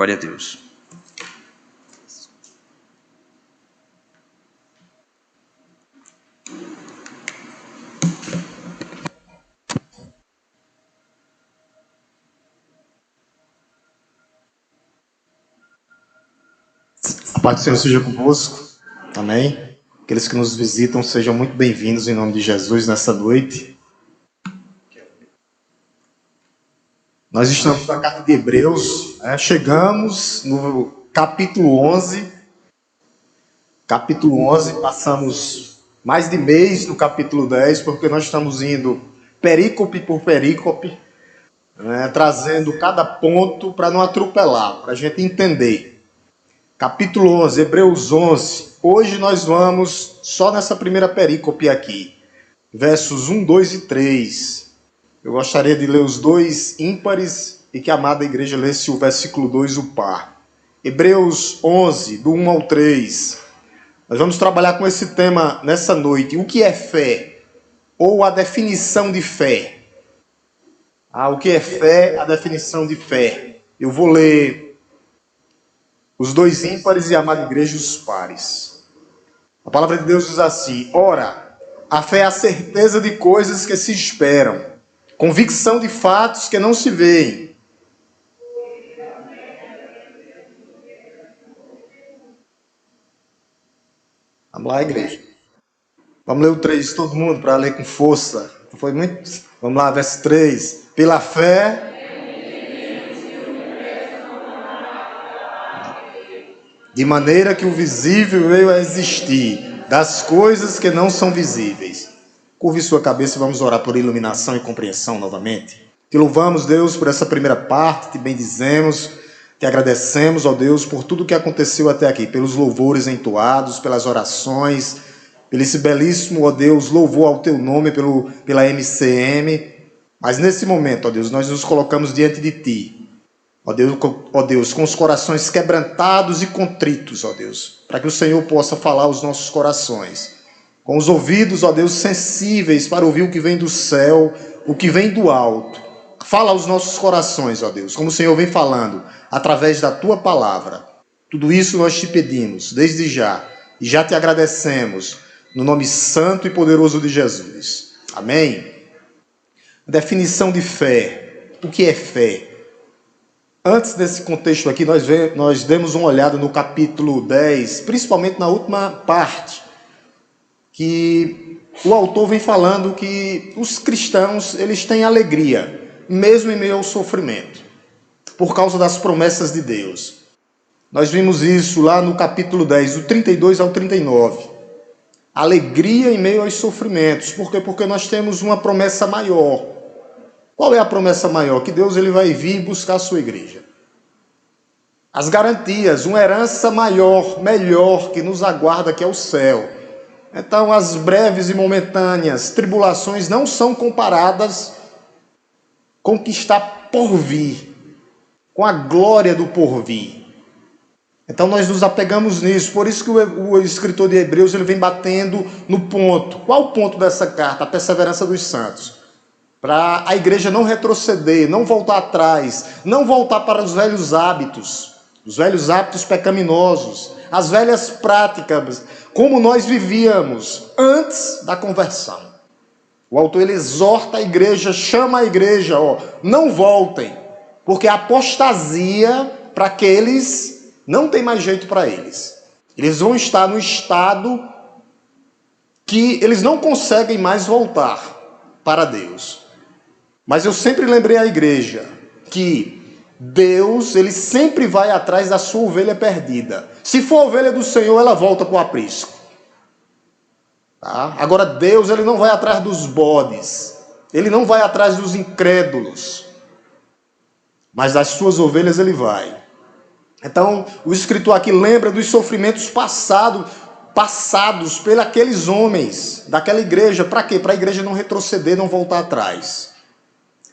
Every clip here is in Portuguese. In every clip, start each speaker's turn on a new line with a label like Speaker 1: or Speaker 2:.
Speaker 1: Glória a Deus.
Speaker 2: A paz do Senhor seja convosco. Amém. Aqueles que nos visitam sejam muito bem-vindos em nome de Jesus nessa noite. Nós estamos na carta de Hebreus, chegamos no capítulo 11. Capítulo 11, passamos mais de mês no capítulo 10, porque nós estamos indo perícope por perícope, trazendo cada ponto para não atropelar, para a gente entender. Capítulo 11, Hebreus 11. Hoje nós vamos só nessa primeira perícope aqui, versos 1, 2 e 3. Eu gostaria de ler os dois ímpares e que a amada igreja lesse o versículo 2, o par. Hebreus 11, do 1 ao 3. Nós vamos trabalhar com esse tema nessa noite. O que é fé? Ou a definição de fé? O que é fé? A definição de fé. Eu vou ler os dois ímpares e a amada igreja os pares. A palavra de Deus diz assim: ora, a fé é a certeza de coisas que se esperam, convicção de fatos que não se veem. Vamos lá, igreja. Vamos ler o 3, todo mundo, para ler com força. Foi muito. Vamos lá, verso 3. Pela fé, de maneira que o visível veio a existir, das coisas que não são visíveis. Curve sua cabeça e vamos orar por iluminação e compreensão novamente. Te louvamos, Deus, por essa primeira parte, te bendizemos, te agradecemos, ó Deus, por tudo que aconteceu até aqui, pelos louvores entoados, pelas orações, pelo esse belíssimo, ó Deus, louvor ao teu nome, pela MCM. Mas nesse momento, ó Deus, nós nos colocamos diante de ti, ó Deus, com os corações quebrantados e contritos, ó Deus, para que o Senhor possa falar aos nossos corações. Com os ouvidos, ó Deus, sensíveis para ouvir o que vem do céu, o que vem do alto. Fala aos nossos corações, ó Deus, como o Senhor vem falando, através da tua palavra. Tudo isso nós te pedimos, desde já, e já te agradecemos, no nome santo e poderoso de Jesus. Amém? Definição de fé. O que é fé? Antes desse contexto aqui, nós demos uma olhada no capítulo 10, principalmente na última parte, que o autor vem falando que os cristãos, eles têm alegria, mesmo em meio ao sofrimento, por causa das promessas de Deus. Nós vimos isso lá no capítulo 10, do 32 ao 39. Alegria em meio aos sofrimentos. Por quê? Porque nós temos uma promessa maior. Qual é a promessa maior? Que Deus ele vai vir buscar a sua igreja. As garantias, uma herança maior, melhor, que nos aguarda, que é o céu. Então, as breves e momentâneas tribulações não são comparadas com o que está por vir, com a glória do porvir. Então, nós nos apegamos nisso. Por isso que o escritor de Hebreus ele vem batendo no ponto. Qual o ponto dessa carta? A perseverança dos santos. Para a igreja não retroceder, não voltar atrás, não voltar para os velhos hábitos pecaminosos, as velhas práticas, como nós vivíamos antes da conversão. O autor ele exorta a igreja, chama a igreja, não voltem, porque a apostasia para aqueles não tem mais jeito para eles. Eles vão estar no estado que eles não conseguem mais voltar para Deus. Mas eu sempre lembrei à igreja que Deus, ele sempre vai atrás da sua ovelha perdida. Se for a ovelha do Senhor, ela volta para o aprisco. Tá? Agora Deus, ele não vai atrás dos bodes. Ele não vai atrás dos incrédulos. Mas das suas ovelhas ele vai. Então, o escritor aqui lembra dos sofrimentos passados por aqueles homens daquela igreja. Para quê? Para a igreja não retroceder, não voltar atrás.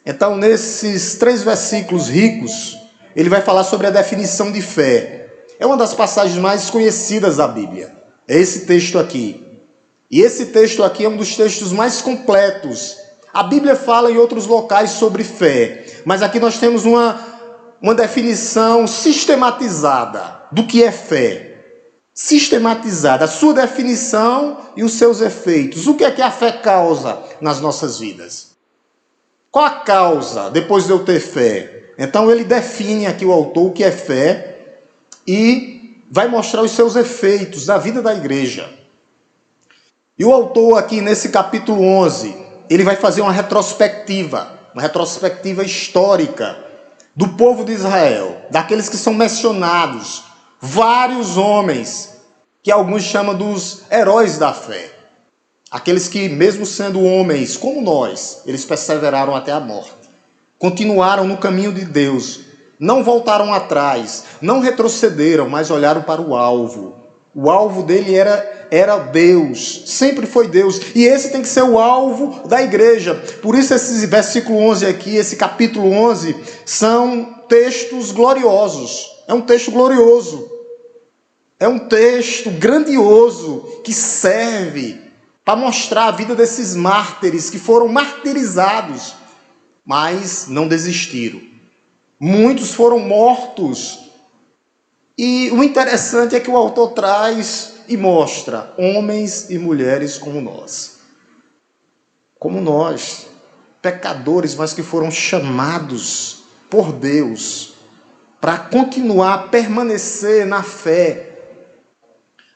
Speaker 2: Então, nesses 3 versículos ricos, ele vai falar sobre a definição de fé. É uma das passagens mais conhecidas da Bíblia. É esse texto aqui. E esse texto aqui é um dos textos mais completos. A Bíblia fala em outros locais sobre fé, mas aqui nós temos uma uma definição sistematizada do que é fé. Sistematizada, a sua definição e os seus efeitos. O que é que a fé causa nas nossas vidas? Qual a causa depois de eu ter fé? Então ele define aqui, o autor, o que é fé e vai mostrar os seus efeitos na vida da igreja. E o autor aqui nesse capítulo 11, ele vai fazer uma retrospectiva histórica do povo de Israel, daqueles que são mencionados, vários homens, que alguns chamam dos heróis da fé. Aqueles que, mesmo sendo homens como nós, eles perseveraram até a morte. Continuaram no caminho de Deus, não voltaram atrás, não retrocederam, mas olharam para o alvo. O alvo dele era Deus, sempre foi Deus. E esse tem que ser o alvo da igreja. Por isso esse versículo 11 aqui, esse capítulo 11, são textos gloriosos. É um texto glorioso. É um texto grandioso que serve para mostrar a vida desses mártires que foram martirizados, mas não desistiram. Muitos foram mortos. E o interessante é que o autor traz e mostra homens e mulheres como nós, pecadores, mas que foram chamados por Deus para continuar a permanecer na fé.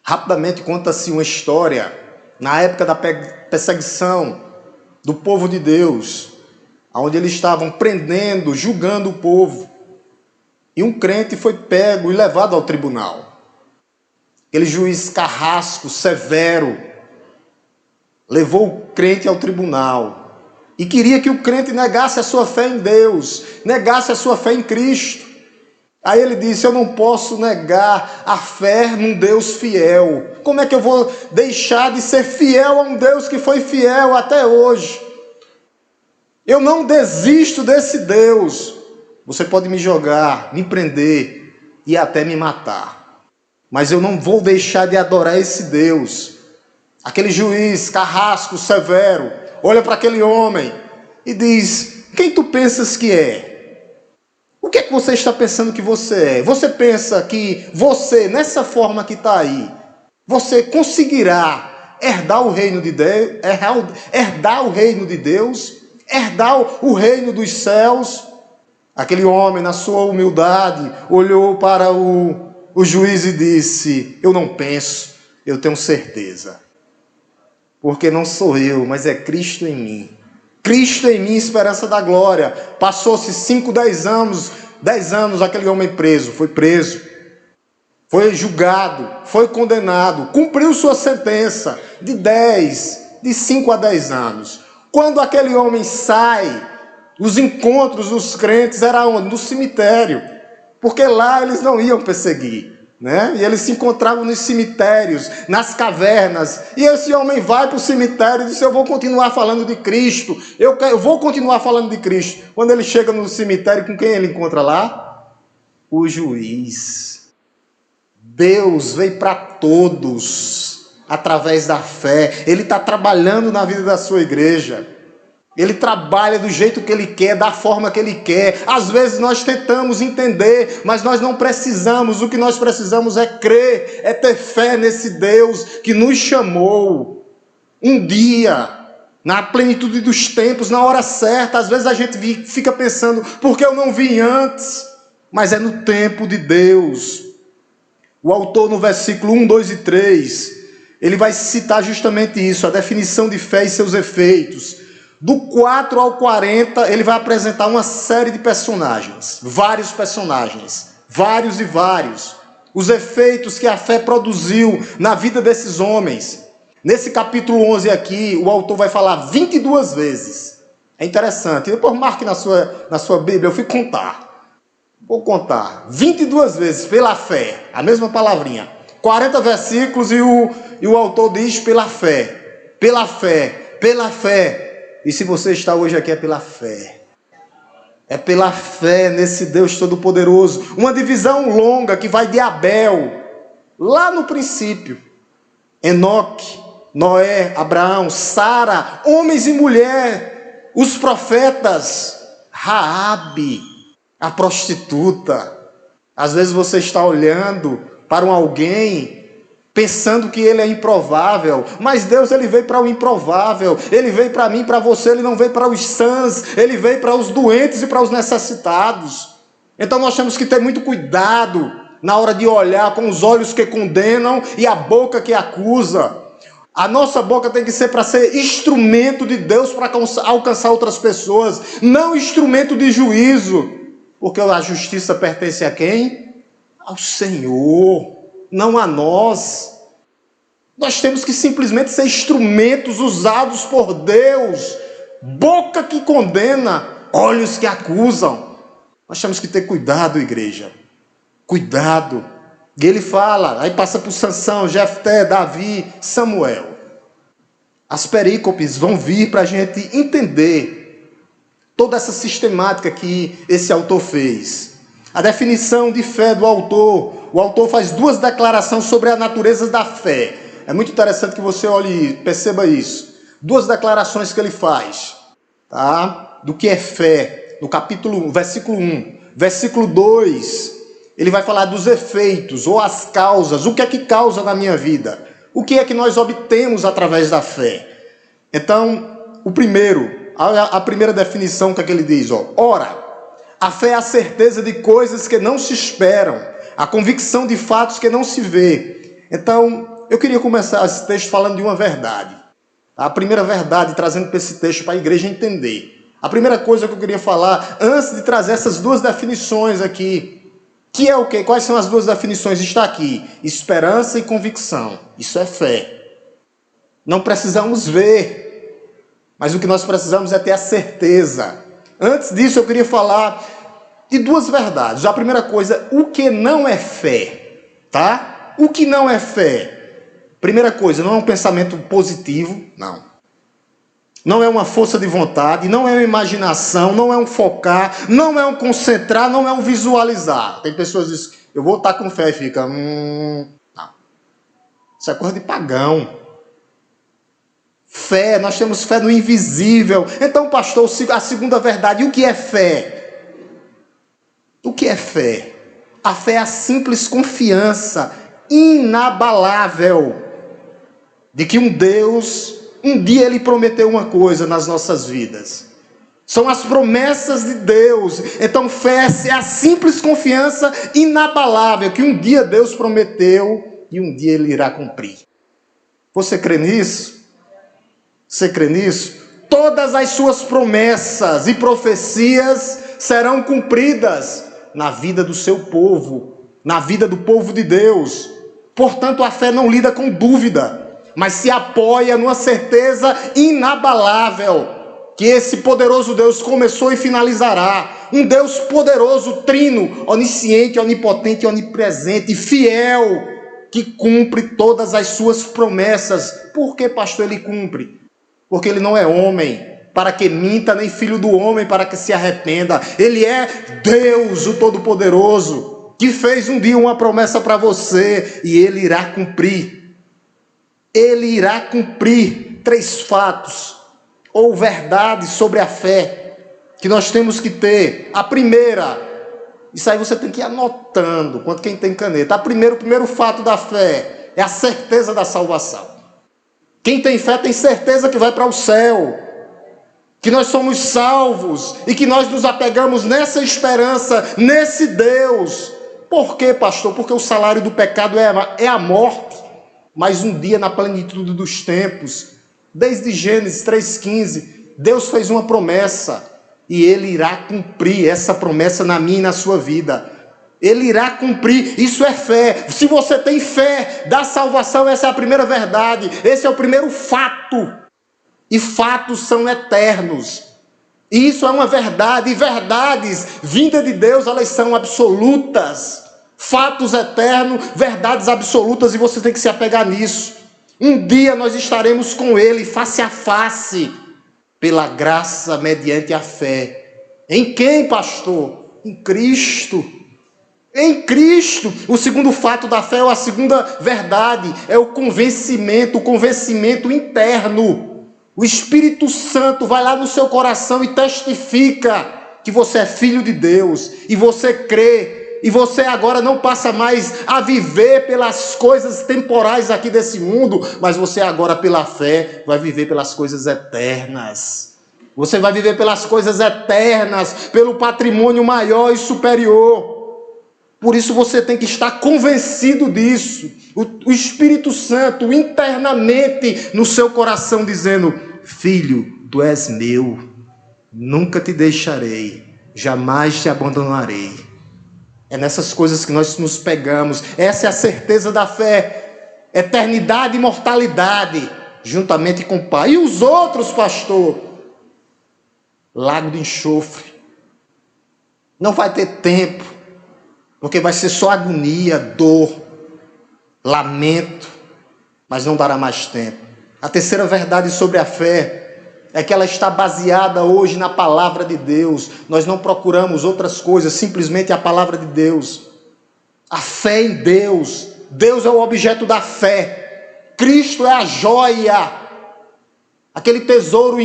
Speaker 2: Rapidamente conta-se uma história, na época da perseguição do povo de Deus, onde eles estavam prendendo, julgando o povo. E um crente foi pego e levado ao tribunal. Aquele juiz carrasco, severo, levou o crente ao tribunal e queria que o crente negasse a sua fé em Deus, negasse a sua fé em Cristo. Aí ele disse: eu não posso negar a fé num Deus fiel. Como é que eu vou deixar de ser fiel a um Deus que foi fiel até hoje? Eu não desisto desse Deus. Você pode me jogar, me prender e até me matar, mas eu não vou deixar de adorar esse Deus. Aquele juiz carrasco, severo, olha para aquele homem e diz: quem tu pensas que é? O que é que você está pensando que você é? Você pensa que você, nessa forma que está aí, você conseguirá herdar o reino de Deus, herdar o reino de Deus, herdar o reino dos céus? Aquele homem, na sua humildade, olhou para o juiz e disse: eu não penso, eu tenho certeza. Porque não sou eu, mas é Cristo em mim. Cristo em mim, esperança da glória. Passou-se 5, 10 anos, aquele homem foi preso, foi julgado, foi condenado, cumpriu sua sentença de 5 a 10 anos. Quando aquele homem sai, os encontros dos crentes eram onde? No cemitério, porque lá eles não iam perseguir, né? E eles se encontravam nos cemitérios, nas cavernas, e esse homem vai para o cemitério e diz: eu vou continuar falando de Cristo, eu vou continuar falando de Cristo. Quando ele chega no cemitério, com quem ele encontra lá? O juiz. Deus veio para todos, através da fé. Ele está trabalhando na vida da sua igreja. Ele trabalha do jeito que Ele quer, da forma que Ele quer. Às vezes nós tentamos entender, mas nós não precisamos. O que nós precisamos é crer, é ter fé nesse Deus que nos chamou. Um dia, na plenitude dos tempos, na hora certa. Às vezes a gente fica pensando: por que eu não vim antes? Mas é no tempo de Deus. O autor, no versículo 1, 2 e 3, ele vai citar justamente isso, a definição de fé e seus efeitos. Do 4 ao 40, ele vai apresentar uma série de personagens, vários personagens, vários e vários, os efeitos que a fé produziu na vida desses homens. Nesse capítulo 11 aqui, o autor vai falar 22 vezes. É interessante. Depois marque na sua Bíblia, eu fui contar. Vou contar. 22 vezes pela fé, a mesma palavrinha. 40 versículos e o autor diz pela fé, pela fé, pela fé. E se você está hoje aqui é pela fé. É pela fé nesse Deus Todo-Poderoso. Uma divisão longa que vai de Abel, lá no princípio. Enoque, Noé, Abraão, Sara, homens e mulher, os profetas, Raabe, a prostituta. Às vezes você está olhando para alguém pensando que ele é improvável, mas Deus, ele veio para o improvável, ele veio para mim, para você, ele não veio para os sãs, ele veio para os doentes e para os necessitados. Então nós temos que ter muito cuidado na hora de olhar com os olhos que condenam e a boca que acusa. A nossa boca tem que ser para ser instrumento de Deus para alcançar outras pessoas, não instrumento de juízo, porque a justiça pertence a quem? Ao Senhor, não a nós. Nós temos que simplesmente ser instrumentos usados por Deus, boca que condena, olhos que acusam. Nós temos que ter cuidado, igreja, cuidado. E ele fala, aí passa por Sansão, Jefté, Davi, Samuel. As perícopes vão vir para a gente entender toda essa sistemática que esse autor fez. A definição de fé do autor, o autor faz duas declarações sobre a natureza da fé. É muito interessante que você olhe e perceba isso. Duas declarações que ele faz, tá? Do que é fé, no capítulo 1, versículo 1. Versículo 2, ele vai falar dos efeitos ou as causas. O que é que causa na minha vida? O que é que nós obtemos através da fé? Então, a primeira definição que ele diz, ora, a fé é a certeza de coisas que não se esperam, a convicção de fatos que não se vê. Então, eu queria começar esse texto falando de uma verdade. A primeira verdade, trazendo para esse texto para a igreja entender. A primeira coisa que eu queria falar, antes de trazer essas duas definições aqui, que é o quê? Quais são as duas definições? Está aqui, esperança e convicção. Isso é fé. Não precisamos ver, mas o que nós precisamos é ter a certeza. Antes disso, eu queria falar de duas verdades. A primeira coisa, o que não é fé, tá? O que não é fé? Primeira coisa, não é um pensamento positivo, não. Não é uma força de vontade, não é uma imaginação, não é um focar, não é um concentrar, não é um visualizar. Tem pessoas que dizem, eu vou estar com fé e fica, não. Isso é coisa de pagão. Fé, nós temos fé no invisível. Então, pastor, a segunda verdade, o que é fé? O que é fé? A fé é a simples confiança inabalável de que um Deus, um dia ele prometeu uma coisa nas nossas vidas. São as promessas de Deus. Então, fé é a simples confiança inabalável que um dia Deus prometeu e um dia ele irá cumprir. Você crê nisso? Você crê nisso? Todas as suas promessas e profecias serão cumpridas na vida do seu povo, na vida do povo de Deus. Portanto, a fé não lida com dúvida, mas se apoia numa certeza inabalável que esse poderoso Deus começou e finalizará. Um Deus poderoso, trino, onisciente, onipotente, onipresente, fiel, que cumpre todas as suas promessas. Por que, pastor, ele cumpre? Porque ele não é homem para que minta, nem filho do homem para que se arrependa. Ele é Deus, o Todo-Poderoso, que fez um dia uma promessa para você e ele irá cumprir. Ele irá cumprir 3 fatos ou verdades sobre a fé que nós temos que ter. A primeira, isso aí você tem que ir anotando, quanto quem tem caneta. O primeiro fato da fé é a certeza da salvação. Quem tem fé tem certeza que vai para o céu, que nós somos salvos e que nós nos apegamos nessa esperança, nesse Deus. Por quê, pastor? Porque o salário do pecado é a morte, mas um dia na plenitude dos tempos, desde Gênesis 3,15, Deus fez uma promessa e ele irá cumprir essa promessa na minha e na sua vida. Ele irá cumprir, isso é fé. Se você tem fé da salvação, essa é a primeira verdade, esse é o primeiro fato. E fatos são eternos. E isso é uma verdade, e verdades vindas de Deus, elas são absolutas. Fatos eternos, verdades absolutas, e você tem que se apegar nisso. Um dia nós estaremos com Ele, face a face, pela graça mediante a fé. Em quem, pastor? Em Cristo. Em Cristo. O segundo fato da fé, ou a segunda verdade, é o convencimento interno. O Espírito Santo vai lá no seu coração e testifica que você é filho de Deus, e você crê, e você agora não passa mais a viver pelas coisas temporais aqui desse mundo, mas você agora pela fé vai viver pelas coisas eternas. Você vai viver pelas coisas eternas, pelo patrimônio maior e superior. Por isso você tem que estar convencido disso. O Espírito Santo internamente no seu coração dizendo: filho, tu és meu, nunca te deixarei, jamais te abandonarei. É nessas coisas que nós nos pegamos. Essa é a certeza da fé. Eternidade e imortalidade, juntamente com o Pai. E os outros, pastor? Lago de enxofre. Não vai ter tempo, porque vai ser só agonia, dor, lamento, mas não dará mais tempo. A terceira verdade sobre a fé é que ela está baseada hoje na palavra de Deus. Nós não procuramos outras coisas, simplesmente a palavra de Deus. A fé em Deus. Deus é o objeto da fé. Cristo é a joia, aquele tesouro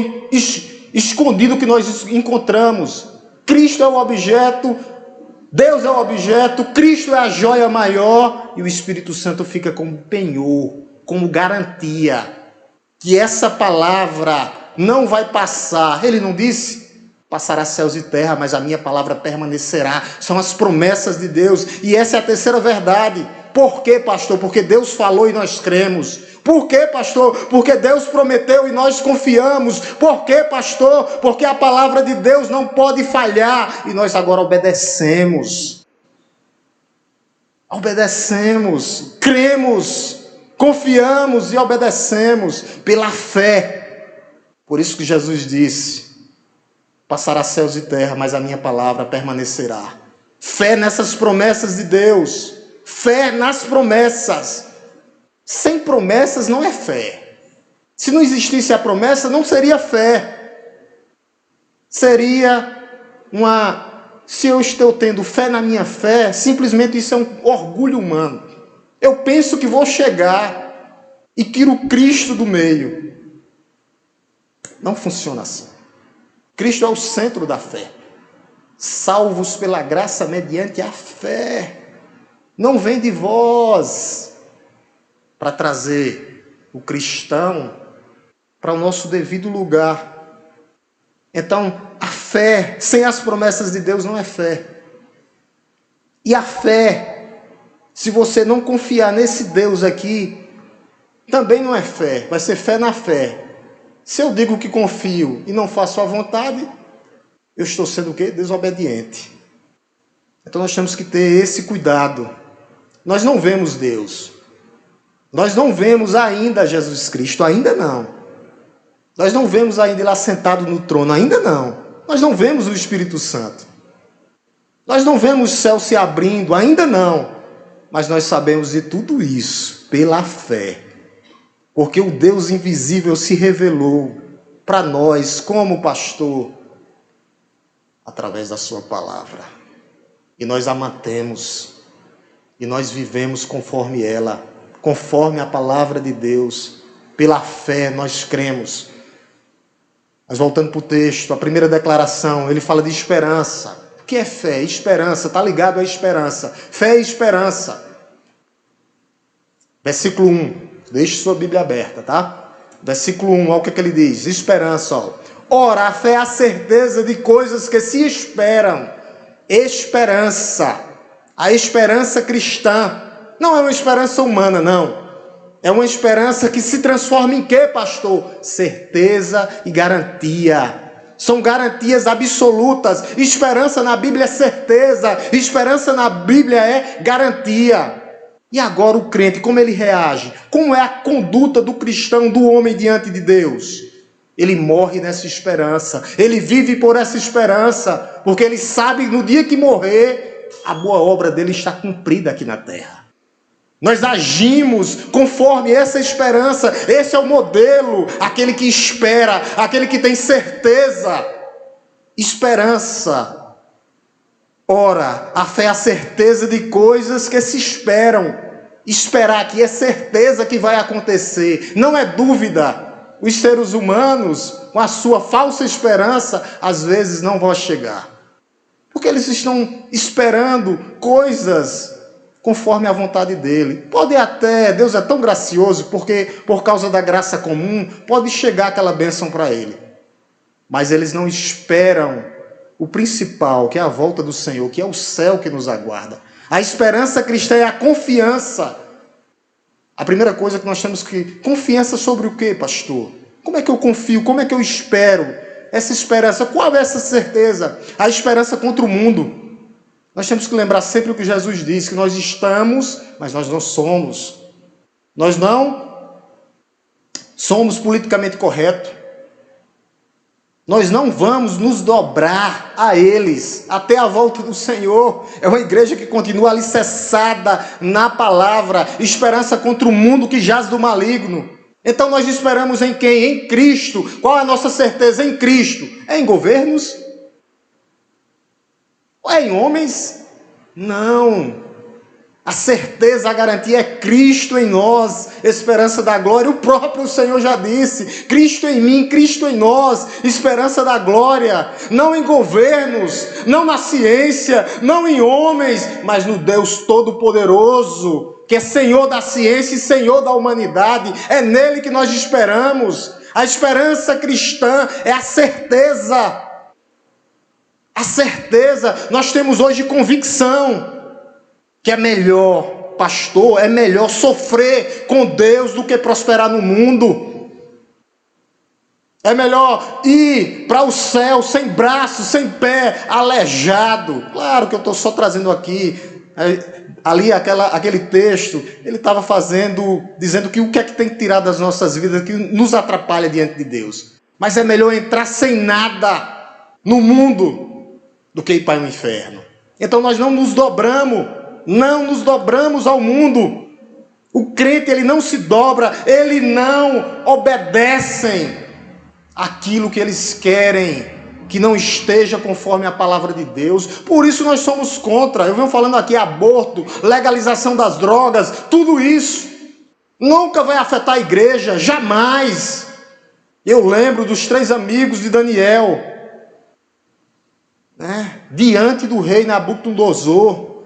Speaker 2: escondido que nós encontramos. Cristo é o objeto, Deus é o objeto, Cristo é a joia maior, e o Espírito Santo fica como penhor, como garantia que essa palavra não vai passar. Ele não disse: passará céus e terra, mas a minha palavra permanecerá. São as promessas de Deus, e essa é a terceira verdade. Por quê, pastor? Porque Deus falou e nós cremos. Por quê, pastor? Porque Deus prometeu e nós confiamos. Por quê, pastor? Porque a palavra de Deus não pode falhar, e nós agora obedecemos. Obedecemos, cremos, confiamos e obedecemos pela fé. Por isso que Jesus disse: passará céus e terra, mas a minha palavra permanecerá. Fé nessas promessas de Deus. Fé nas promessas. Sem promessas não é fé. Se não existisse a promessa, não seria fé. Seria se eu estou tendo fé na minha fé, simplesmente isso é um orgulho humano. Eu penso que vou chegar e tiro Cristo do meio. Não funciona assim. Cristo é o centro da fé. Salvos pela graça mediante a fé. Não vem de vós, para trazer o cristão para o nosso devido lugar. Então, a fé sem as promessas de Deus não é fé. E a fé, se você não confiar nesse Deus aqui, também não é fé. Vai ser fé na fé. Se eu digo que confio e não faço a vontade, eu estou sendo o quê? Desobediente. Então nós temos que ter esse cuidado. Nós não vemos Deus. Nós não vemos ainda Jesus Cristo, ainda não. Nós não vemos ainda Ele assentado no trono, ainda não. Nós não vemos o Espírito Santo. Nós não vemos o céu se abrindo, ainda não. Mas nós sabemos de tudo isso pela fé. Porque o Deus invisível se revelou para nós, como pastor, através da sua palavra. E nós a mantemos. E nós vivemos conforme ela. Conforme a palavra de Deus, pela fé nós cremos. Mas voltando para o texto, a primeira declaração, ele fala de esperança. O que é fé? Esperança, está ligado à esperança. Fé e esperança. Versículo 1, deixe sua Bíblia aberta, tá? Versículo 1, olha o que ele diz, esperança, ó. Ora, a fé é a certeza de coisas que se esperam. Esperança, a esperança cristã. Não é uma esperança humana, não. É uma esperança que se transforma em quê, pastor? Certeza e garantia. São garantias absolutas. Esperança na Bíblia é certeza. Esperança na Bíblia é garantia. E agora o crente, como ele reage? Como é a conduta do cristão, do homem diante de Deus? Ele morre nessa esperança. Ele vive por essa esperança. Porque ele sabe que no dia que morrer, a boa obra dele está cumprida aqui na terra. Nós agimos conforme essa esperança. Esse é o modelo, aquele que espera, aquele que tem certeza. Esperança. Ora, a fé é a certeza de coisas que se esperam. Esperar aqui é certeza que vai acontecer, não é dúvida. Os seres humanos, com a sua falsa esperança, às vezes não vão chegar. Porque eles estão esperando coisas conforme a vontade dele. Pode até, Deus é tão gracioso, porque por causa da graça comum, pode chegar aquela bênção para ele. Mas eles não esperam o principal, que é a volta do Senhor, que é o céu que nos aguarda. A esperança cristã é a confiança. A primeira coisa que nós temos que... Confiança sobre o quê, pastor? Como é que eu confio? Como é que eu espero? Essa esperança, qual é essa certeza? A esperança contra o mundo. Nós temos que lembrar sempre o que Jesus disse, que nós estamos, mas nós não somos. Nós não somos politicamente corretos. Nós não vamos nos dobrar a eles até a volta do Senhor. É uma igreja que continua alicerçada na palavra, esperança contra o mundo que jaz do maligno. Então nós esperamos em quem? Em Cristo. Qual é a nossa certeza? Em Cristo. É em governos? Ou é em homens? Não. A certeza, a garantia é Cristo em nós, esperança da glória. O próprio Senhor já disse, Cristo em mim, Cristo em nós, esperança da glória. Não em governos, não na ciência, não em homens, mas no Deus Todo-Poderoso, que é Senhor da ciência e Senhor da humanidade. É nele que nós esperamos. A esperança cristã é a certeza. A certeza, nós temos hoje convicção que é melhor, pastor, é melhor sofrer com Deus do que prosperar no mundo. É melhor ir para o céu sem braço, sem pé, aleijado. Claro que eu estou só trazendo aqui, ali aquele texto, ele estava dizendo que o que é que tem que tirar das nossas vidas, que nos atrapalha diante de Deus. Mas é melhor entrar sem nada no mundo do que ir para o inferno. Então nós não nos dobramos ao mundo. O crente, ele não se dobra, ele não obedecem aquilo que eles querem, que não esteja conforme a palavra de Deus. Por isso nós somos contra. Eu venho falando aqui, aborto, legalização das drogas, tudo isso nunca vai afetar a igreja, jamais. Eu lembro dos 3 amigos de Daniel, diante do rei Nabucodonosor.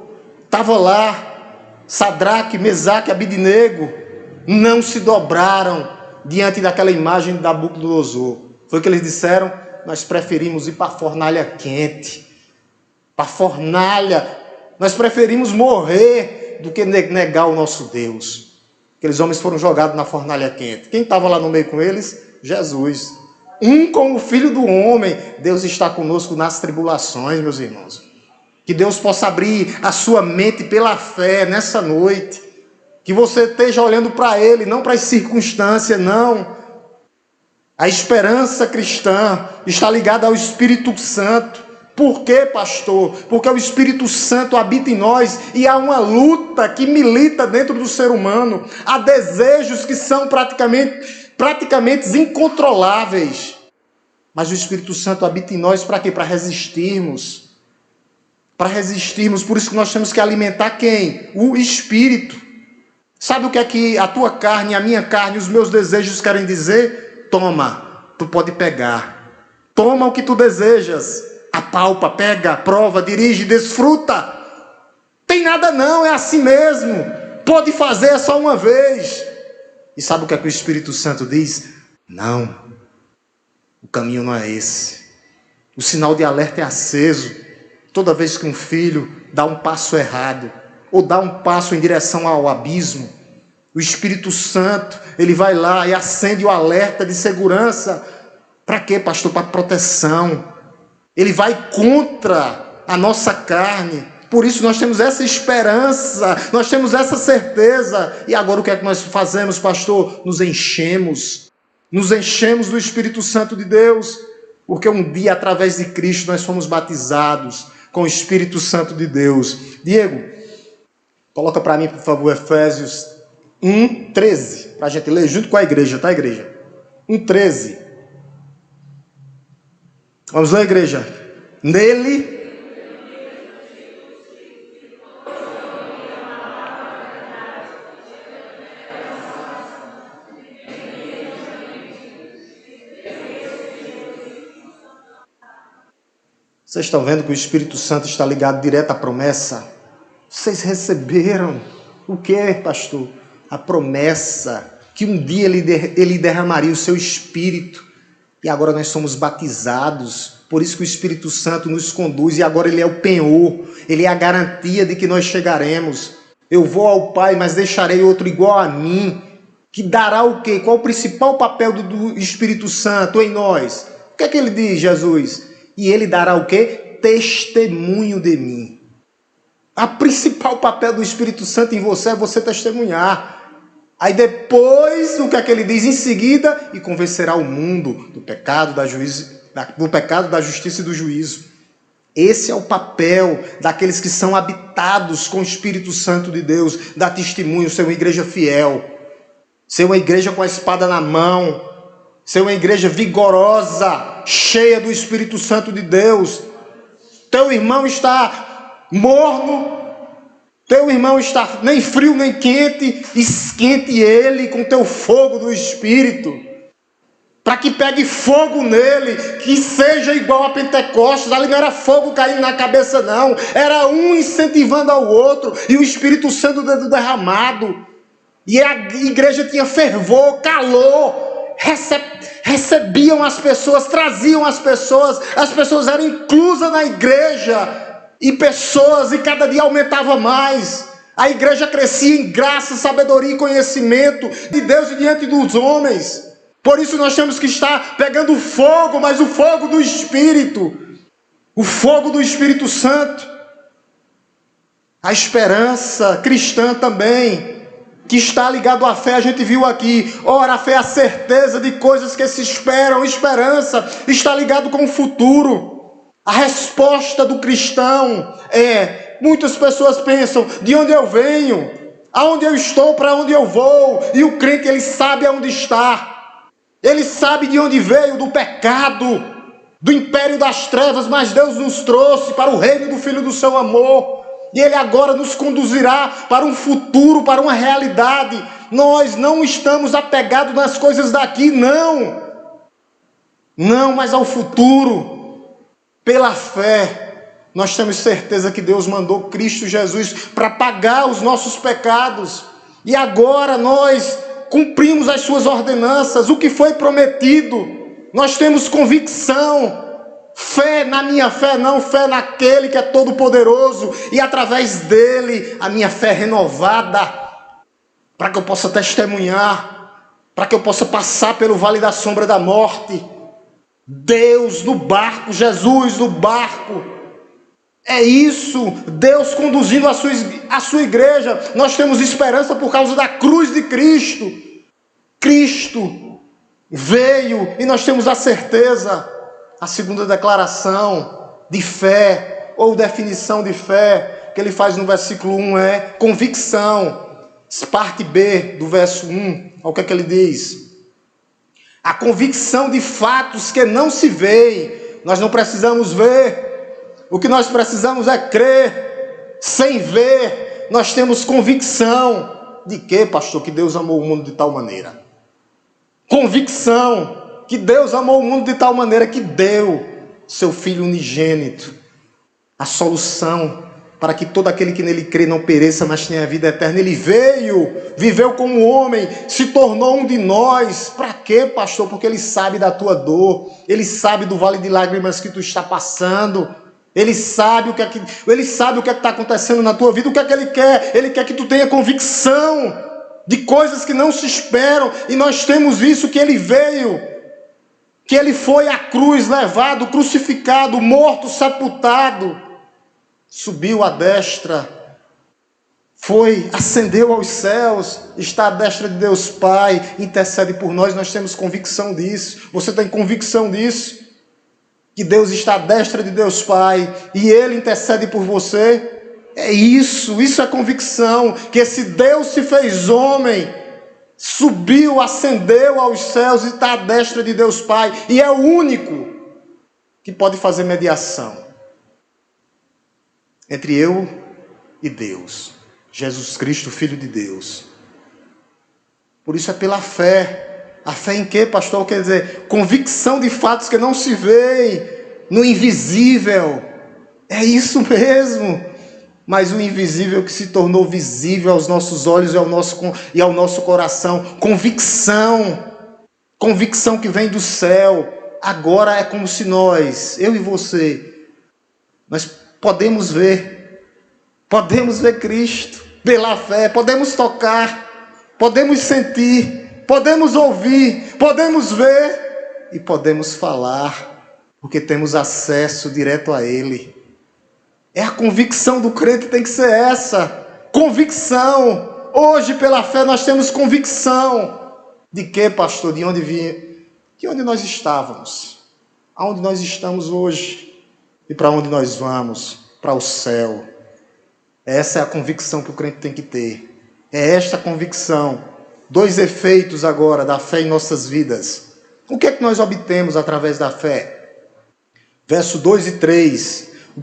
Speaker 2: Estava lá, Sadraque, Mesaque, Abidnego, não se dobraram diante daquela imagem de Nabucodonosor. Foi o que eles disseram: nós preferimos ir para a fornalha quente, para a fornalha, nós preferimos morrer do que negar o nosso Deus. Aqueles homens foram jogados na fornalha quente. Quem estava lá no meio com eles? Jesus. Com o Filho do Homem. Deus está conosco nas tribulações, meus irmãos. Que Deus possa abrir a sua mente pela fé nessa noite. Que você esteja olhando para Ele, não para as circunstâncias, não. A esperança cristã está ligada ao Espírito Santo. Por quê, pastor? Porque o Espírito Santo habita em nós e há uma luta que milita dentro do ser humano. Há desejos que são praticamente incontroláveis. Mas o Espírito Santo habita em nós para quê? Para resistirmos. Para resistirmos, por isso que nós temos que alimentar quem? O Espírito. Sabe o que é que a tua carne, a minha carne, os meus desejos querem dizer? Toma, tu pode pegar. Toma o que tu desejas. Apalpa, pega, prova, dirige, desfruta. Tem nada não, é assim mesmo. Pode fazer, é só uma vez. E sabe o que é que o Espírito Santo diz? Não, o caminho não é esse. O sinal de alerta é aceso. Toda vez que um filho dá um passo errado, ou dá um passo em direção ao abismo, o Espírito Santo, ele vai lá e acende o alerta de segurança. Para quê, pastor? Para proteção. Ele vai contra a nossa carne. Por isso nós temos essa esperança, nós temos essa certeza. E agora o que é que nós fazemos, pastor? Nos enchemos do Espírito Santo de Deus. Porque um dia, através de Cristo, nós fomos batizados com o Espírito Santo de Deus. Diego, coloca para mim, por favor, Efésios 1:13, para a gente ler junto com a igreja, tá, igreja? 1:13. Vamos lá, igreja. Nele... Vocês estão vendo que o Espírito Santo está ligado direto à promessa? Vocês receberam o que, pastor? A promessa que um dia ele derramaria o seu Espírito. E agora nós somos batizados. Por isso que o Espírito Santo nos conduz. E agora ele é o penhor. Ele é a garantia de que nós chegaremos. Eu vou ao Pai, mas deixarei outro igual a mim. Que dará o quê? Qual o principal papel do Espírito Santo em nós? O que é que ele diz, Jesus? E ele dará o quê? Testemunho de mim. O principal papel do Espírito Santo em você é você testemunhar. Aí depois, o que é que ele diz em seguida? E convencerá o mundo do pecado, da justiça e do juízo. Esse é o papel daqueles que são habitados com o Espírito Santo de Deus. Dar testemunho, ser uma igreja fiel. Ser uma igreja com a espada na mão. Ser uma igreja vigorosa, cheia do Espírito Santo de Deus. Teu irmão está morno. Teu irmão está nem frio nem quente. Esquente ele com teu fogo do Espírito. Para que pegue fogo nele. Que seja igual a Pentecostes. Ali não era fogo caindo na cabeça não. Era um incentivando ao outro. E o Espírito Santo derramado. E a igreja tinha fervor, calor. Recebiam as pessoas, traziam as pessoas eram inclusas na igreja, e cada dia aumentava mais, a igreja crescia em graça, sabedoria e conhecimento de Deus e diante dos homens. Por isso nós temos que estar pegando fogo, mas o fogo do Espírito, o fogo do Espírito Santo, a esperança cristã também, que está ligado à fé, a gente viu aqui. Ora, a fé é a certeza de coisas que se esperam. Esperança está ligado com o futuro. A resposta do cristão muitas pessoas pensam, de onde eu venho? Aonde eu estou? Para onde eu vou? E o crente, ele sabe aonde está. Ele sabe de onde veio, do pecado, do império das trevas, mas Deus nos trouxe para o reino do Filho do seu amor. E Ele agora nos conduzirá para um futuro, para uma realidade. Nós não estamos apegados nas coisas daqui, não. Não, mas ao futuro. Pela fé, nós temos certeza que Deus mandou Cristo Jesus para pagar os nossos pecados. E agora nós cumprimos as suas ordenanças, o que foi prometido. Nós temos convicção. Fé na minha fé, não fé naquele que é todo poderoso, e através dele a minha fé é renovada, para que eu possa testemunhar, para que eu possa passar pelo vale da sombra da morte. Deus no barco, Jesus no barco, é isso, Deus conduzindo a sua igreja. Nós temos esperança por causa da cruz de Cristo. Cristo veio e nós temos a certeza. A segunda declaração de fé, ou definição de fé, que ele faz no versículo 1 é convicção. Parte B do verso 1, olha o que é que ele diz. A convicção de fatos que não se veem. Nós não precisamos ver. O que nós precisamos é crer. Sem ver, nós temos convicção. De quê, pastor? Que Deus amou o mundo de tal maneira. Convicção. Que Deus amou o mundo de tal maneira que deu seu Filho unigênito, a solução para que todo aquele que nele crê não pereça, mas tenha a vida eterna. Ele veio, viveu como homem, se tornou um de nós. Para quê, pastor? Porque ele sabe da tua dor, ele sabe do vale de lágrimas que tu está passando, ele sabe o que está acontecendo na tua vida. O que é que ele quer? Ele quer que tu tenha convicção de coisas que não se esperam, e nós temos isso, que ele veio, que ele foi à cruz, levado, crucificado, morto, sepultado, subiu à destra, ascendeu aos céus, está à destra de Deus Pai, intercede por nós. Nós temos convicção disso. Você tem convicção disso? Que Deus está à destra de Deus Pai e Ele intercede por você? Isso é convicção, que esse Deus se fez homem, subiu, ascendeu aos céus e está à destra de Deus Pai, e é o único que pode fazer mediação entre eu e Deus, Jesus Cristo, Filho de Deus. Por isso é pela fé. A fé em quê, pastor? Quer dizer, convicção de fatos que não se veem. no invisível. É isso mesmo. Mas o invisível que se tornou visível aos nossos olhos e ao nosso coração. Convicção. Convicção que vem do céu. Agora é como se nós, eu e você, nós podemos ver Cristo pela fé, podemos tocar, podemos sentir, podemos ouvir, podemos ver e podemos falar, porque temos acesso direto a Ele. É a convicção do crente que tem que ser essa, convicção. Hoje pela fé nós temos convicção. De que, pastor? De onde vinha? De onde nós estávamos, aonde nós estamos hoje e para onde nós vamos, para o céu. Essa é a convicção que o crente tem que ter. É esta convicção. 2 efeitos agora da fé em nossas vidas. O que é que nós obtemos através da fé? Verso 2 e 3. O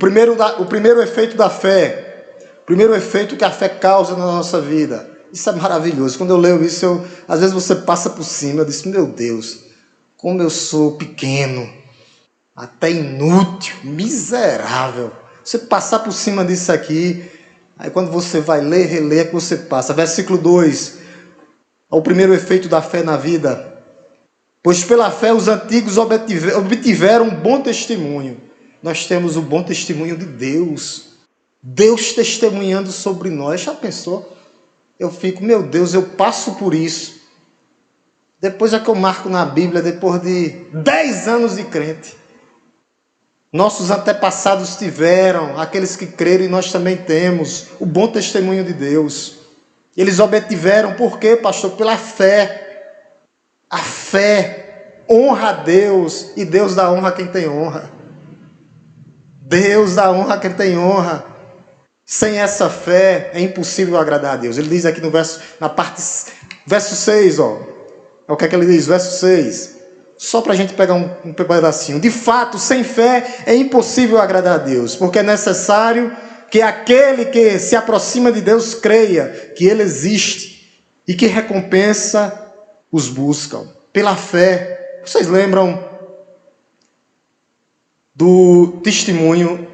Speaker 2: primeiro efeito da fé. O primeiro efeito que a fé causa na nossa vida. Isso é maravilhoso. Quando eu leio isso, às vezes você passa por cima. Eu disse, meu Deus, como eu sou pequeno, até inútil, miserável. Você passar por cima disso aqui, aí quando você vai ler, reler, é que você passa. Versículo 2, o primeiro efeito da fé na vida. Pois pela fé os antigos obtiveram um bom testemunho. Nós temos o bom testemunho de Deus. Deus testemunhando sobre nós. Já pensou? Eu fico, meu Deus, eu passo por isso. Depois é que eu marco na Bíblia, depois de 10 anos de crente. Nossos antepassados tiveram, aqueles que creram e nós também temos, o bom testemunho de Deus. Eles obtiveram, por quê, pastor? Pela fé. A fé honra a Deus e Deus dá honra a quem tem honra. Deus dá honra a quem tem honra. Sem essa fé é impossível agradar a Deus. Ele diz aqui no verso 6, ó. É o que é que ele diz? Verso 6. Só para a gente pegar um pedacinho. De fato, sem fé é impossível agradar a Deus, porque é necessário que aquele que se aproxima de Deus creia que Ele existe e que recompensa os buscam. Pela fé. Vocês lembram do testemunho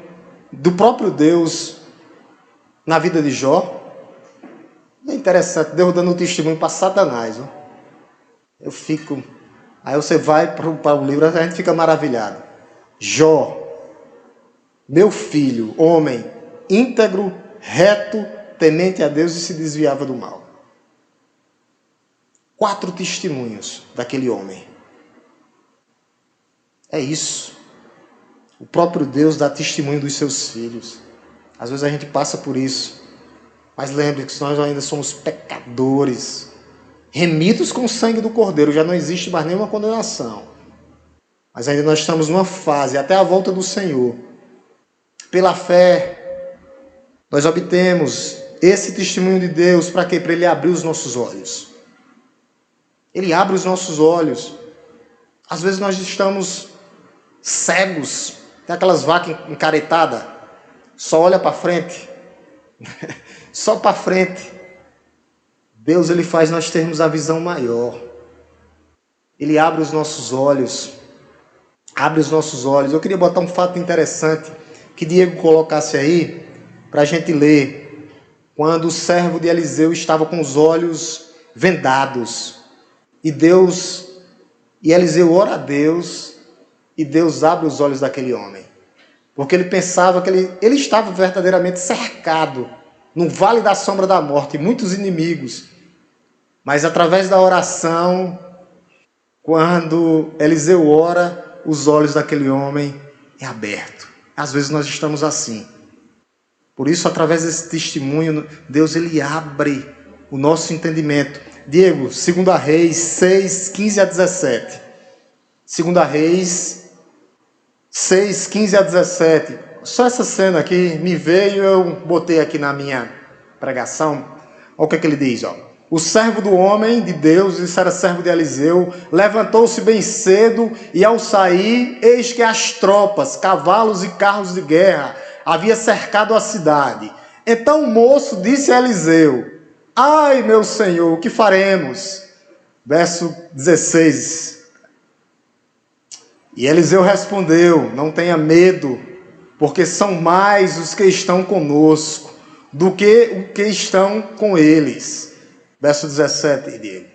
Speaker 2: do próprio Deus na vida de Jó? É interessante, Deus dando o testemunho para Satanás. Ó. Eu fico... Aí você vai para o livro, a gente fica maravilhado. Jó, meu filho, homem, íntegro, reto, temente a Deus e se desviava do mal. 4 testemunhos daquele homem. É isso. O próprio Deus dá testemunho dos seus filhos. Às vezes a gente passa por isso. Mas lembre que nós ainda somos pecadores. Remidos com o sangue do Cordeiro. Já não existe mais nenhuma condenação. Mas ainda nós estamos numa fase, até a volta do Senhor. Pela fé, nós obtemos esse testemunho de Deus. Para quê? Para Ele abrir os nossos olhos. Ele abre os nossos olhos. Às vezes nós estamos cegos. Tem aquelas vacas encaretadas. Só olha para frente. Só para frente. Deus, Ele faz nós termos a visão maior. Ele abre os nossos olhos. Abre os nossos olhos. Eu queria botar um fato interessante que Diego colocasse aí para a gente ler. Quando o servo de Eliseu estava com os olhos vendados. E Eliseu ora a Deus. E Deus abre os olhos daquele homem. Porque ele pensava que ele estava verdadeiramente cercado. No vale da sombra da morte. Muitos inimigos. Mas através da oração, quando Eliseu ora, os olhos daquele homem é aberto. Às vezes nós estamos assim. Por isso, através desse testemunho, Deus ele abre o nosso entendimento. Diego, 2 Reis 6, 15 a 17. 2 Reis 6, 15 a 17. Só essa cena aqui me veio, eu botei aqui na minha pregação. Olha o que é que ele diz, ó. O servo do homem de Deus, isso era servo de Eliseu, levantou-se bem cedo e ao sair, eis que as tropas, cavalos e carros de guerra, havia cercado a cidade. Então o moço disse a Eliseu, ai meu senhor, o que faremos? Verso 16. E Eliseu respondeu: não tenha medo, porque são mais os que estão conosco do que os que estão com eles. Verso 17 dele.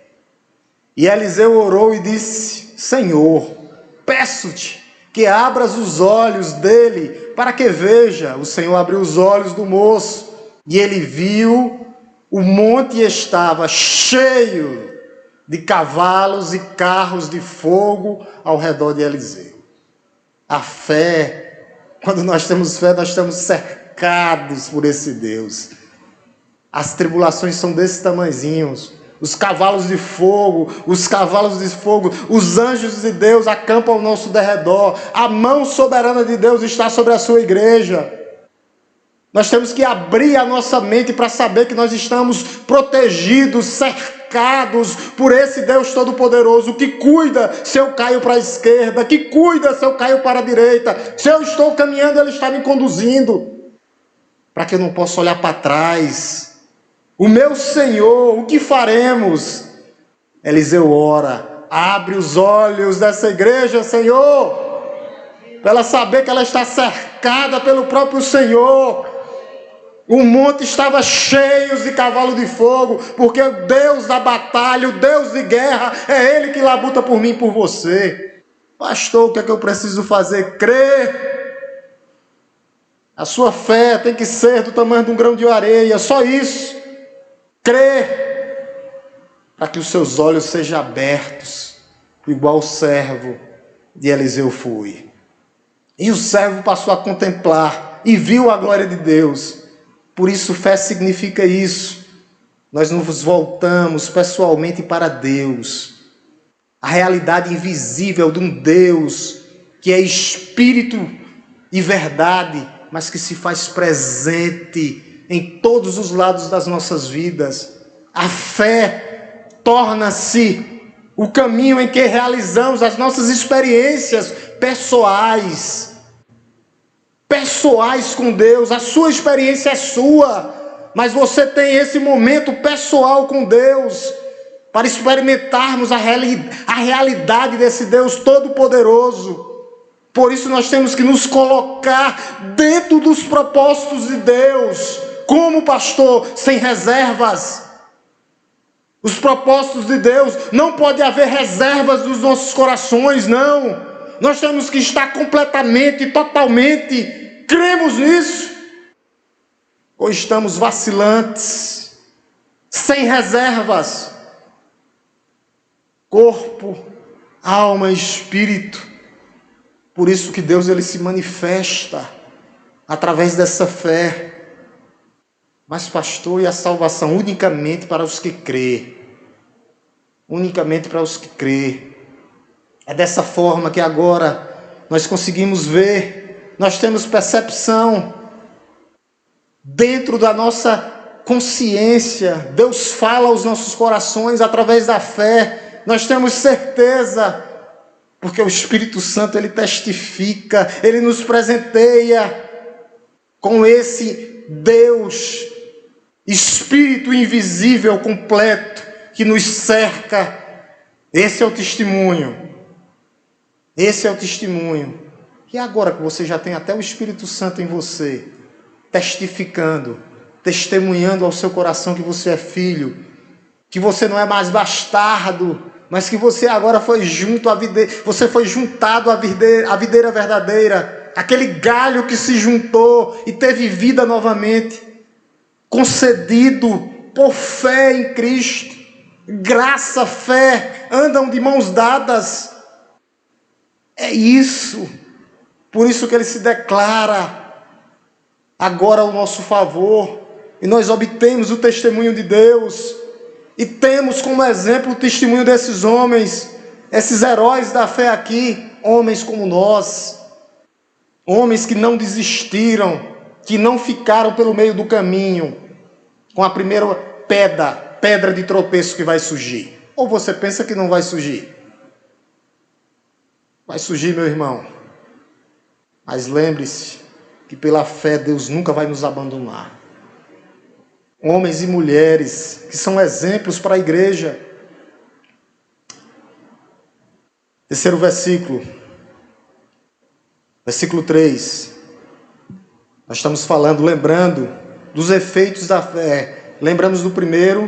Speaker 2: E Eliseu orou e disse: Senhor, peço-te que abras os olhos dele para que veja. O Senhor abriu os olhos do moço e ele viu o monte estava cheio de cavalos e carros de fogo ao redor de Eliseu. A fé, quando nós temos fé, nós estamos cercados por esse Deus. As tribulações são desse tamanzinhos. Os cavalos de fogo, os anjos de Deus acampam ao nosso derredor. A mão soberana de Deus está sobre a sua igreja. Nós temos que abrir a nossa mente para saber que nós estamos protegidos, cercados por esse Deus Todo-Poderoso, que cuida se eu caio para a esquerda, que cuida se eu caio para a direita. Se eu estou caminhando, Ele está me conduzindo, para que eu não possa olhar para trás. O meu Senhor, o que faremos? Eliseu ora: abre os olhos dessa igreja, Senhor, para ela saber que ela está cercada pelo próprio Senhor. O monte estava cheio de cavalo de fogo, porque o Deus da batalha, o Deus de guerra, é Ele que labuta por mim e por você. Pastor, o que é que eu preciso fazer? Crer. A sua fé tem que ser do tamanho de um grão de areia, só isso. Crer, para que os seus olhos sejam abertos, igual o servo de Eliseu foi. E o servo passou a contemplar e viu a glória de Deus. Por isso, fé significa isso. Nós nos voltamos pessoalmente para Deus. A realidade invisível de um Deus que é espírito e verdade, mas que se faz presente em todos os lados das nossas vidas. A fé torna-se o caminho em que realizamos as nossas experiências pessoais com Deus. A sua experiência é sua, mas você tem esse momento pessoal com Deus, para experimentarmos a realidade desse Deus Todo-Poderoso. Por isso nós temos que nos colocar dentro dos propósitos de Deus, como pastor, sem reservas. Os propósitos de Deus, não pode haver reservas nos nossos corações, não. Nós temos que estar completamente, totalmente, cremos nisso. Ou estamos vacilantes, sem reservas. Corpo, alma e espírito. Por isso que Deus ele se manifesta através dessa fé. Mas pastor, e a salvação? Unicamente para os que crê. Unicamente para os que crê. É dessa forma que agora nós conseguimos ver, nós temos percepção dentro da nossa consciência. Deus fala aos nossos corações através da fé. Nós temos certeza, porque o Espírito Santo ele testifica, ele nos presenteia com esse Deus, Espírito invisível completo que nos cerca. Esse é o testemunho. Esse é o testemunho. E agora que você já tem até o Espírito Santo em você, testificando, testemunhando ao seu coração que você é filho, que você não é mais bastardo, mas que você agora foi você foi juntado à videira verdadeira, aquele galho que se juntou e teve vida novamente, concedido por fé em Cristo. Graça, fé, andam de mãos dadas. É isso. Por isso que ele se declara agora ao nosso favor, e nós obtemos o testemunho de Deus, e temos como exemplo o testemunho desses homens, esses heróis da fé aqui, homens como nós, homens que não desistiram, que não ficaram pelo meio do caminho, com a primeira pedra de tropeço que vai surgir. Ou você pensa que não vai surgir? Vai surgir, meu irmão. Mas lembre-se que pela fé Deus nunca vai nos abandonar. Homens e mulheres que são exemplos para a igreja. Terceiro versículo. Versículo 3. Nós estamos falando, lembrando dos efeitos da fé. Lembramos do primeiro,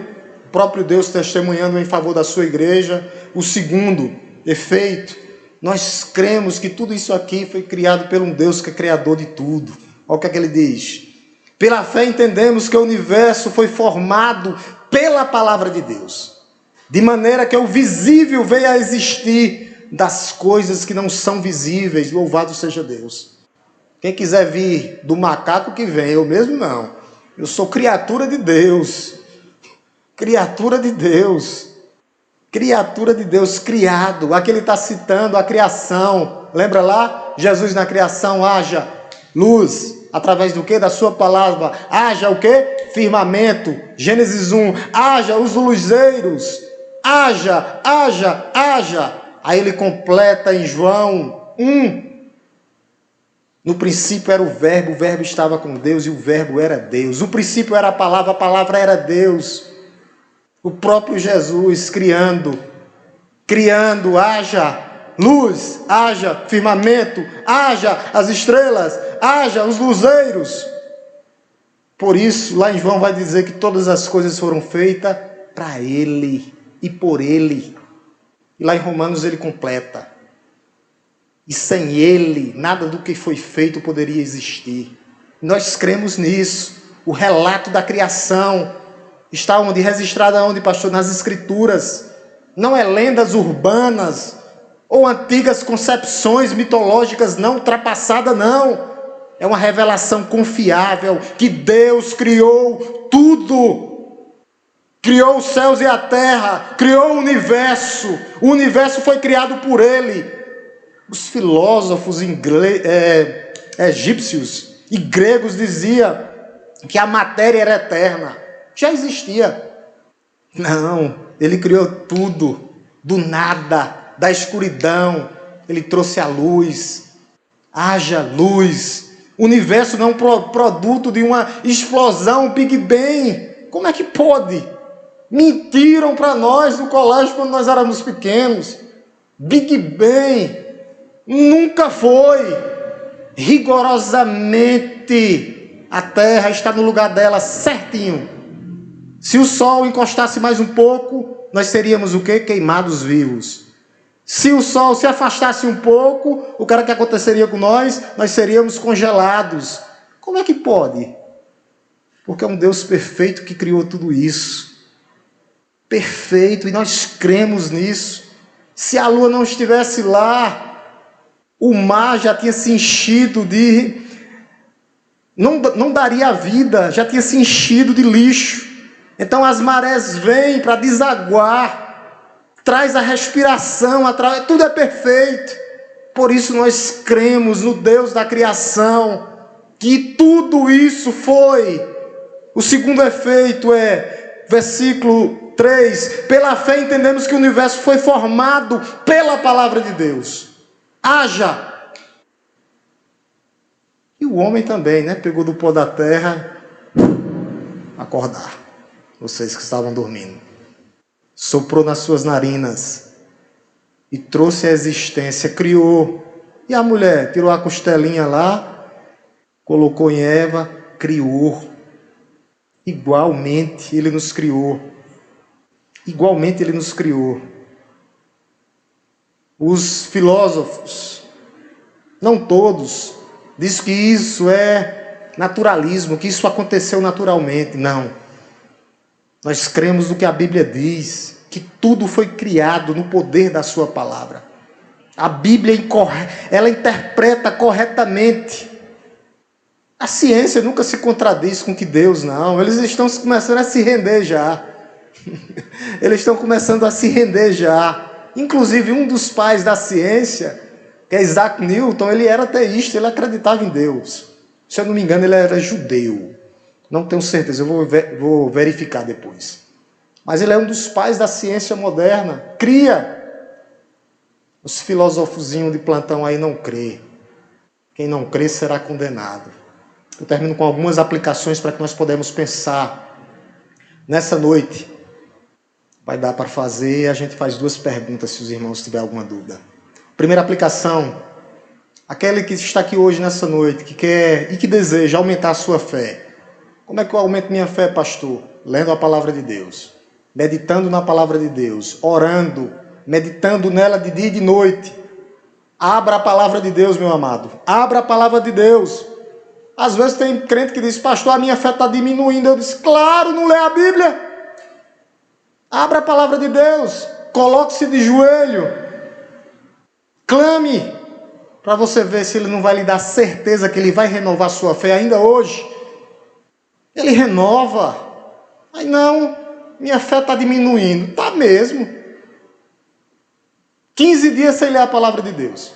Speaker 2: o próprio Deus testemunhando em favor da sua igreja. O segundo efeito, nós cremos que tudo isso aqui foi criado por um Deus que é criador de tudo. Olha o que é que ele diz. Pela fé entendemos que o universo foi formado pela palavra de Deus, de maneira que o visível veio a existir das coisas que não são visíveis. Louvado seja Deus. Quem quiser vir do macaco que vem, eu mesmo não. Eu sou criatura de Deus. Criatura de Deus. Criatura de Deus, criado. Aqui ele está citando a criação. Lembra lá? Jesus na criação, haja luz. Através do quê? Da sua palavra. Haja o quê? Firmamento. Gênesis 1. Haja os luzeiros. Haja. Aí ele completa em João 1. No princípio era o verbo estava com Deus e o verbo era Deus. No princípio era a palavra era Deus. O próprio Jesus criando, haja luz, haja firmamento, haja as estrelas, haja os luzeiros. Por isso, lá em João vai dizer que todas as coisas foram feitas para Ele e por Ele. E lá em Romanos ele completa. E sem Ele, nada do que foi feito poderia existir. Nós cremos nisso. O relato da criação está onde? Registrado aonde, pastor? Nas Escrituras. Não é lendas urbanas ou antigas concepções mitológicas não ultrapassadas, não. É uma revelação confiável que Deus criou tudo. Criou os céus e a terra, criou o universo. O universo foi criado por Ele. Os filósofos egípcios e gregos diziam que a matéria era eterna. Já existia. Não, Ele criou tudo, do nada, da escuridão. Ele trouxe a luz. Haja luz. O universo não é um produto de uma explosão, Big Bang. Como é que pode? Mentiram para nós no colégio quando nós éramos pequenos. Big Bang nunca foi. Rigorosamente a Terra está no lugar dela certinho. Se o Sol encostasse mais um pouco, nós seríamos o quê? Queimados vivos. Se o Sol se afastasse um pouco, o que aconteceria com nós? Nós seríamos congelados. Como é que pode? Porque é um Deus perfeito que criou tudo isso. Perfeito, e nós cremos nisso. Se a lua não estivesse lá, o mar já tinha se enchido de... Não daria vida, já tinha se enchido de lixo. Então as marés vêm para desaguar, traz a respiração, tudo é perfeito. Por isso nós cremos no Deus da criação, que tudo isso foi. O segundo efeito é, versículo 3, pela fé entendemos que o universo foi formado pela palavra de Deus. Haja. E o homem também, né? Pegou do pó da terra, acordar. Vocês que estavam dormindo. Soprou nas suas narinas e trouxe a existência, criou. E a mulher tirou a costelinha lá, colocou em Eva, criou. Igualmente Ele nos criou. Igualmente Ele nos criou. Os filósofos, não todos, diz que isso é naturalismo, que isso aconteceu naturalmente. Não. Nós cremos no que a Bíblia diz, que tudo foi criado no poder da sua palavra. A Bíblia, ela interpreta corretamente. A ciência nunca se contradiz com que Deus não. Eles estão começando a se render já. Eles estão começando a se render já. Inclusive, um dos pais da ciência, que é Isaac Newton, ele era ateísta, ele acreditava em Deus. Se eu não me engano, ele era judeu. Não tenho certeza, eu vou verificar depois. Mas ele é um dos pais da ciência moderna. Cria. Os filosofozinhos de plantão aí não crê. Quem não crê será condenado. Eu termino com algumas aplicações para que nós podemos pensar. Nessa noite, vai dar para fazer, a gente faz duas perguntas se os irmãos tiverem alguma dúvida. Primeira aplicação, Aquele que está aqui hoje, nessa noite, que quer e que deseja aumentar a sua fé. Como é que eu aumento minha fé, pastor? Lendo a palavra de Deus, meditando na palavra de Deus, orando, meditando nela de dia e de noite. Abra a palavra de Deus, meu amado. Abra a palavra de Deus. Às vezes tem crente que diz, pastor, a minha fé está diminuindo. Eu disse, claro, não lê a Bíblia. Abra a palavra de Deus. Coloque-se de joelho. Clame, para você ver se Ele não vai lhe dar certeza que Ele vai renovar sua fé ainda hoje. Ele renova. Aí não, minha fé está diminuindo. Está mesmo. 15 dias sem ler a palavra de Deus.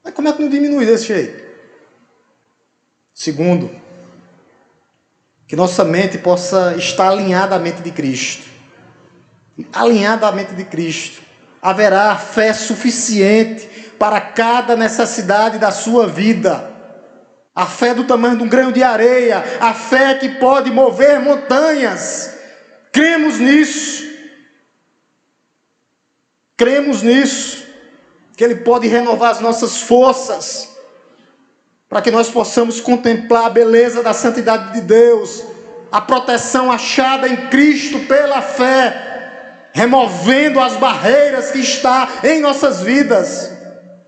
Speaker 2: Mas como é que não diminui desse jeito? Segundo, que nossa mente possa estar alinhada à mente de Cristo. Alinhada à mente de Cristo. Haverá fé suficiente para cada necessidade da sua vida. A fé do tamanho de um grão de areia. A fé que pode mover montanhas. Cremos nisso. Cremos nisso. Que Ele pode renovar as nossas forças. Para que nós possamos contemplar a beleza da santidade de Deus. A proteção achada em Cristo pela fé. Removendo as barreiras que está em nossas vidas.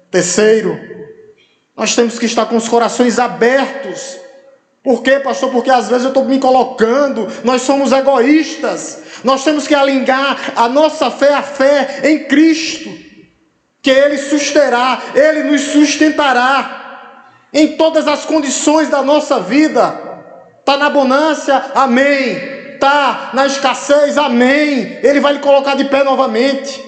Speaker 2: Terceiro, nós temos que estar com os corações abertos. Por quê, pastor? Porque às vezes eu estou me colocando, nós somos egoístas. Nós temos que alinhar a nossa fé à fé em Cristo. Que Ele susterá, Ele nos sustentará em todas as condições da nossa vida. Está na bonança? Amém. Está na escassez? Amém. Ele vai lhe colocar de pé novamente.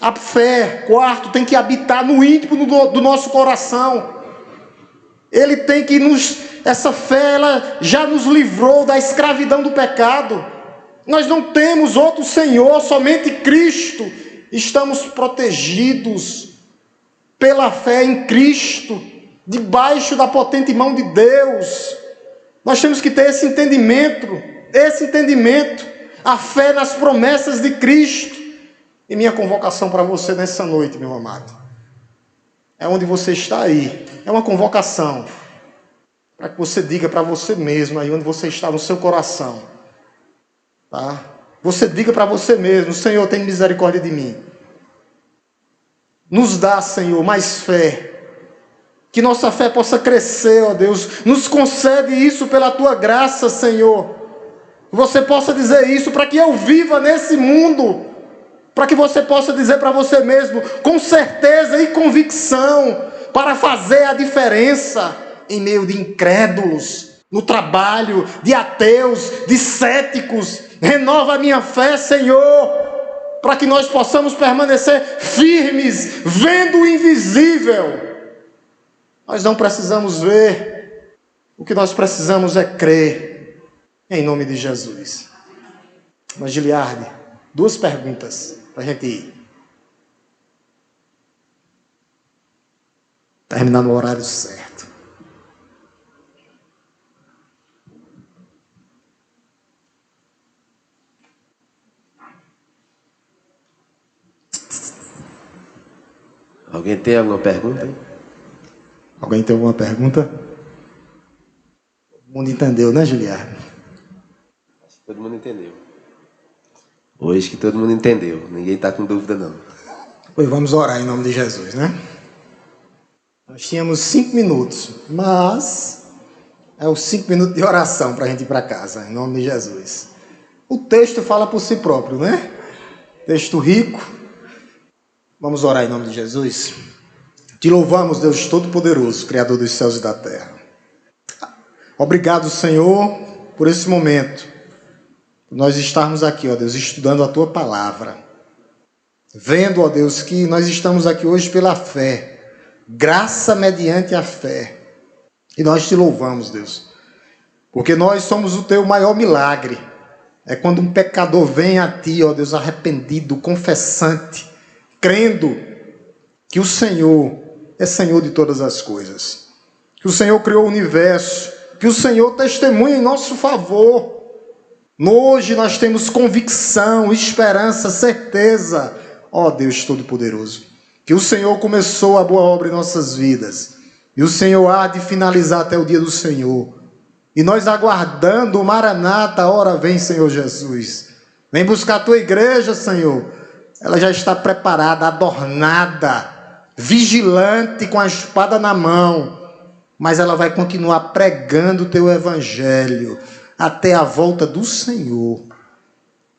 Speaker 2: A fé, quarto, tem que habitar no íntimo do nosso coração. Ele tem que essa fé, ela já nos livrou da escravidão do pecado. Nós não temos outro Senhor, somente Cristo. Estamos protegidos pela fé em Cristo, debaixo da potente mão de Deus. Nós temos que ter esse entendimento, a fé nas promessas de Cristo. E minha convocação para você nessa noite, meu amado, é onde você está aí. É uma convocação para que você diga para você mesmo aí onde você está no seu coração, tá? Você diga para você mesmo: Senhor, tem misericórdia de mim. Nos dá, Senhor, mais fé. Que nossa fé possa crescer, ó Deus. Nos concede isso pela Tua graça, Senhor. Que você possa dizer isso para que eu viva nesse mundo. Para que você possa dizer para você mesmo, com certeza e convicção, para fazer a diferença em meio de incrédulos, no trabalho, de ateus, de céticos. Renova a minha fé, Senhor, para que nós possamos permanecer firmes, vendo o invisível. Nós não precisamos ver, o que nós precisamos é crer, em nome de Jesus. Mas, Giliardi, 2 perguntas para a gente ir. Terminar no horário certo.
Speaker 1: Alguém tem alguma pergunta?
Speaker 2: Alguém tem alguma pergunta? Todo mundo entendeu, né, Giliardi?
Speaker 1: Acho que todo mundo entendeu. Hoje que todo mundo entendeu. Ninguém está com dúvida, não.
Speaker 2: Pois vamos orar em nome de Jesus, né? Nós tínhamos 5 minutos, mas é os 5 minutos de oração para a gente ir para casa, em nome de Jesus. O texto fala por si próprio, né? Texto rico. Vamos orar em nome de Jesus. Te louvamos, Deus Todo-Poderoso, Criador dos céus e da terra. Obrigado, Senhor, por esse momento. Nós estarmos aqui, ó Deus, estudando a Tua palavra. Vendo, ó Deus, que nós estamos aqui hoje pela fé. Graça mediante a fé. E nós te louvamos, Deus. Porque nós somos o Teu maior milagre. É quando um pecador vem a Ti, ó Deus, arrependido, confessante, crendo que o Senhor é Senhor de todas as coisas. Que o Senhor criou o universo. Que o Senhor testemunha em nosso favor. Hoje nós temos convicção, esperança, certeza. Ó Deus Todo-Poderoso, que o Senhor começou a boa obra em nossas vidas, e o Senhor há de finalizar até o dia do Senhor. E nós aguardando o Maranata, ora vem, Senhor Jesus. Vem buscar a tua igreja, Senhor. Ela já está preparada, adornada, vigilante, com a espada na mão. Mas ela vai continuar pregando o teu evangelho até a volta do Senhor.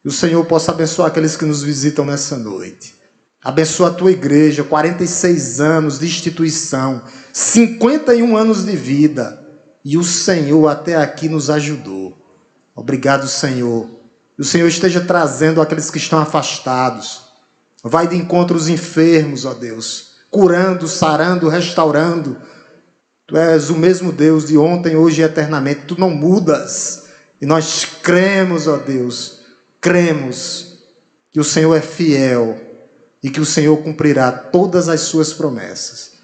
Speaker 2: Que o Senhor possa abençoar aqueles que nos visitam nessa noite. Abençoa a tua igreja, 46 anos de instituição, 51 anos de vida. E o Senhor até aqui nos ajudou. Obrigado, Senhor. Que o Senhor esteja trazendo aqueles que estão afastados. Vai de encontro aos enfermos, ó Deus. Curando, sarando, restaurando. Tu és o mesmo Deus de ontem, hoje e eternamente. Tu não mudas. E nós cremos, ó Deus. Cremos que o Senhor é fiel. E que o Senhor cumprirá todas as suas promessas.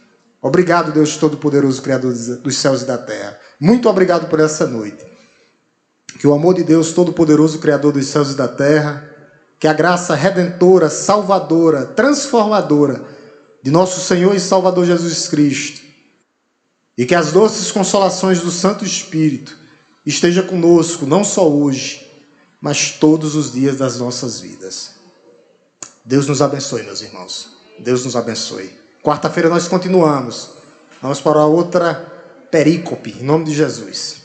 Speaker 2: Obrigado, Deus Todo-Poderoso, Criador dos céus e da terra. Muito obrigado por essa noite. Que o amor de Deus Todo-Poderoso, Criador dos céus e da terra, que a graça redentora, salvadora, transformadora de nosso Senhor e Salvador Jesus Cristo, e que as doces consolações do Santo Espírito esteja conosco, não só hoje, mas todos os dias das nossas vidas. Deus nos abençoe, meus irmãos. Deus nos abençoe. Quarta-feira nós continuamos. Vamos para a outra perícope, em nome de Jesus.